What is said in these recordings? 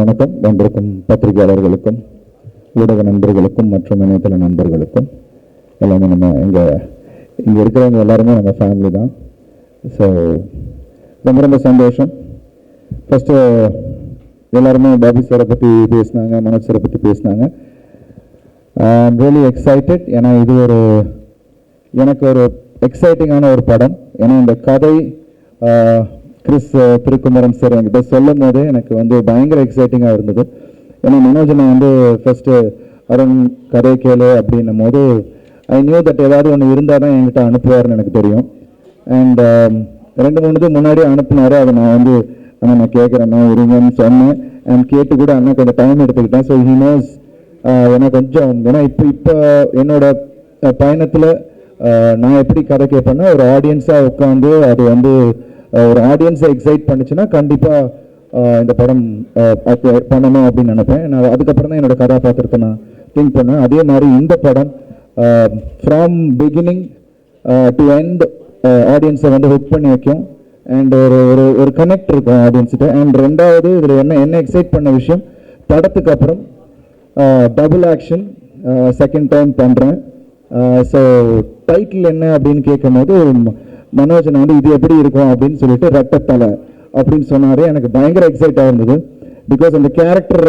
வணக்கம். வந்திருக்கும் பத்திரிகையாளர்களுக்கும் ஊடக நண்பர்களுக்கும் மற்றும் இணையதள நண்பர்களுக்கும் எல்லாமே நம்ம இங்கே இருக்கிறவங்க எல்லாருமே நம்ம ஃபேமிலி தான். ஸோ ரொம்ப ரொம்ப சந்தோஷம். ஃபஸ்ட்டு எல்லாருமே பாபி சாரை பற்றி பேசினாங்க, மனோஜ் சாரை பற்றி பேசினாங்க. I'm really excited. ஏன்னா இது எனக்கு ஒரு எக்ஸைட்டிங்கான ஒரு படம். ஏன்னா இந்த கதை கிறிஸ் திருக்குமரன் சார் என்கிட்ட சொல்லும் போதே எனக்கு பயங்கர எக்ஸைட்டிங்காக இருந்தது. ஏன்னா மனோஜனை ஃபஸ்ட்டு அருண் கதை கேளு அப்படின்னும் போது ஐ நியூ தட் ஏதாவது ஒன்று இருந்தால் தான் என்கிட்ட அனுப்புவார்னு எனக்கு தெரியும். அண்ட் 2-3 இது முன்னாடி அனுப்புனாரு. அதை நான் நான் கேட்குறேன்னா இருங்கன்னு சொன்னேன். அண்ட் கேட்டு கூட அண்ணா கொஞ்சம் டைம் எடுத்துக்கிட்டேன். ஸோ ஹி நோஸ் ஏன்னா கொஞ்சம் ஏன்னா இப்போ என்னோட பயணத்தில் நான் எப்படி கதை கேட்பேன்னா ஒரு ஆடியன்ஸாக உட்காந்து அது ஒரு ஆடியன்ஸை எக்ஸைட் பண்ணிச்சுன்னா கண்டிப்பாக இந்த படம் பண்ணணும் அப்படின்னு நினைப்பேன். நான் அதுக்கப்புறம் தான் என்னோடய கதாபாத்திரத்தை நான் திங்க் பண்ணேன். அதே மாதிரி இந்த படம் ஃப்ரம் பிகினிங் டு எண்ட் ஆடியன்ஸை ஹுக் பண்ணி வைக்கும். அண்ட் ஒரு கனெக்ட் இருக்கும் ஆடியன்ஸுக்கு. அண்ட் ரெண்டாவது இதில் என்ன எக்ஸைட் பண்ண விஷயம், படத்துக்கு அப்புறம் டபுள் ஆக்ஷன் செகண்ட் டைம் பண்ணுறேன். ஸோ டைட்டில் என்ன அப்படின்னு கேட்கும் போது மனோஜன் இது எப்படி இருக்கும் அப்படின்னு சொல்லிட்டு ரெட்டத்தலை அப்படின்னு சொன்னார். எனக்கு பயங்கர எக்ஸைட்டாக இருந்தது. பிகாஸ் அந்த கேரக்டர்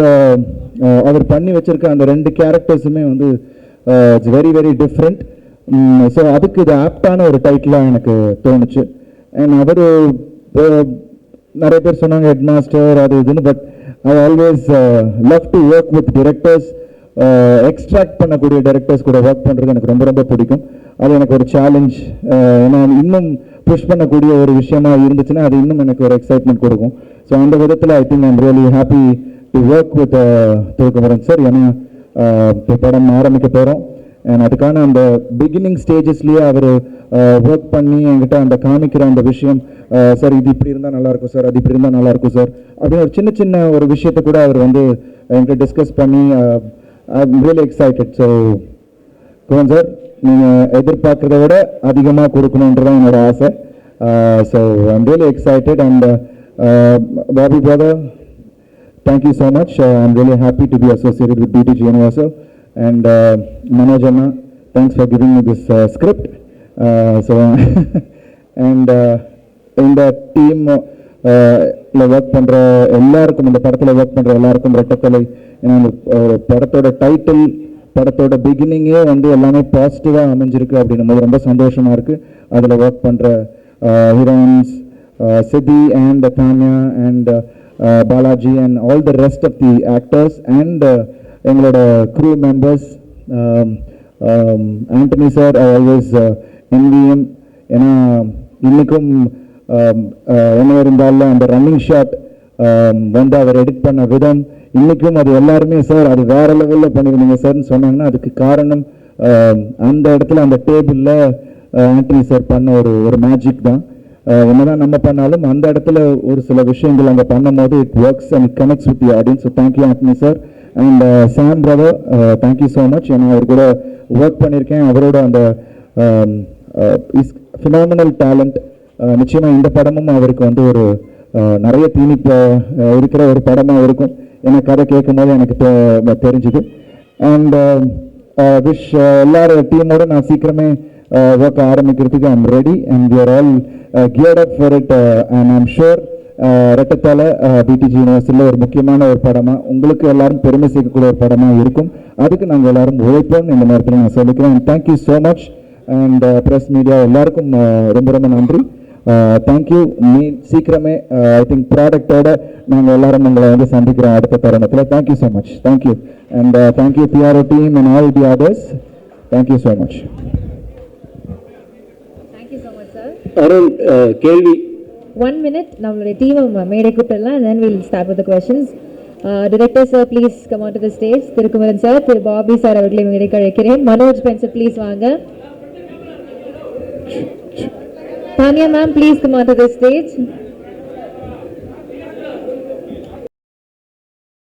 அவர் பண்ணி வச்சிருக்க அந்த 2 கேரக்டர்ஸுமே it's very very different. So அதுக்கு இது ஆப்டான ஒரு டைட்டிலாக எனக்கு தோணுச்சு. அண்ட் அவர் நிறைய பேர் சொன்னாங்க ஹெட் மாஸ்டர் அது இதுன்னு. But I always love to work with directors. Extract பண்ணக்கூடிய டைரக்டர்ஸ் கூட ஒர்க் பண்ணுறது எனக்கு ரொம்ப ரொம்ப பிடிக்கும். அது எனக்கு ஒரு சேலஞ்ச். ஏன்னா இன்னும் புஷ் பண்ணக்கூடிய ஒரு விஷயமா இருந்துச்சுன்னா அது இன்னும் எனக்கு ஒரு எக்ஸைட்மெண்ட் கொடுக்கும். ஸோ அந்த விதத்தில் I think I'm really happy to work with Thirukumaran sir. ஏன்னா படம் ஆரம்பிக்க போகிறோம். அண்ட் அதுக்கான அந்த பிகினிங் ஸ்டேஜஸ்லேயே அவர் ஒர்க் பண்ணி என்கிட்ட அந்த காமிக்கிற அந்த விஷயம், சார் இது இப்படி இருந்தால் நல்லாயிருக்கும் சார், அது இப்படி இருந்தால் நல்லாயிருக்கும் சார் அப்படின்னு ஒரு சின்ன சின்ன ஒரு விஷயத்தை கூட அவர் என்கிட்ட டிஸ்கஸ் பண்ணி I'm really excited. So Kumaran sir நீங்கள் எதிர்பார்க்குறத விட அதிகமாக கொடுக்கணுன்றதான் என்னோட ஆசை. So I'm really excited. And Bobby brother, thank you so much. I'm really happy to be associated with BTG Universal. And Manoj Anna, thanks for giving me this script. And in the team work பண்ணுற எல்லாருக்கும், இந்த படத்தில் work பண்ணுற எல்லாருக்கும் ரெட்டத்தலை. ஏன்னா இந்த படத்தோட title, படத்தோட பிகினிங்கே எல்லாமே பாசிட்டிவாக அமைஞ்சிருக்கு அப்படின்னும் போது ரொம்ப சந்தோஷமாக இருக்குது. அதில் ஒர்க் பண்ணுற ஹீரோயின்ஸ் சித்தி and Tania and Balaji and all the rest of the actors and எங்களோட crew members. Anthony sir, I always envy him. ஏன்னா இன்றைக்கும் என்ன இருந்தாலும் அந்த ரன்னிங் ஷாட் அவர் எடிட் பண்ண விதம் இன்றைக்கும் அது எல்லாருமே சார் அது வேறு லெவலில் பண்ணியிருந்தீங்க சார்னு சொன்னாங்கன்னா அதுக்கு காரணம் அந்த இடத்துல அந்த டேபிளில் ஆண்டனி சார் பண்ண ஒரு மேஜிக் தான். என்னதான் நம்ம பண்ணாலும் அந்த இடத்துல ஒரு சில விஷயங்கள் அங்கே பண்ணும் போது it works and connects with the audience. So thank you Antony sir. And Sam brother, thank you so much. ஏன்னா அவர் கூட ஒர்க் பண்ணியிருக்கேன். அவரோட அந்த இஸ் ஃபினாமினல் டேலண்ட். நிச்சயமாக இந்த படமும் அவருக்கு ஒரு நிறைய தீனிப்பு இருக்கிற ஒரு படமாக இருக்கும். ஏன்னா கதை கேட்கும் போது எனக்கு தெரிஞ்சுது. அண்ட் விஷ் எல்லாரும் டீமோட நான் சீக்கிரமே ஒர்க் ஆரம்பிக்கிறதுக்கு I'm ready and we are all geared up for it. And I'm sure Rettathalai BTG யூனிவர்சிட்டியில் ஒரு முக்கியமான ஒரு படமாக உங்களுக்கு எல்லாரும் பெருமை சேர்க்கக்கூடிய ஒரு படமாக இருக்கும். அதுக்கு நாங்கள் எல்லாரும் உழைப்போம்னு இந்த நேரத்தில் நான் சொல்லிக்கிறேன். And thank you so much. And press media எல்லாருக்கும் ரொம்ப ரொம்ப நன்றி. தேங்க்யூ. சீக்கிரமே ஐ திங்க் ப்ராடக்டோட நாங்கள் எல்லாரும் உங்களை சந்திக்கிறோம் அடுத்த தருணத்தில். Thank you so much. Thank you. And thank you PRO team and all the others. Thank you so much. Arun, கேள்வி 1 minute. நம்மளுடைய டீமை மேடை கூப்பிடலாம். and then we'll start with the questions. Director sir, please come on to the stage. Thirukumaran sir, Thiru Bobby sir அவர்களை மேடைக்கு அழைக்கிறேன். Manoj பென்சர் please வாங்க. Tania ma'am please come on to the stage.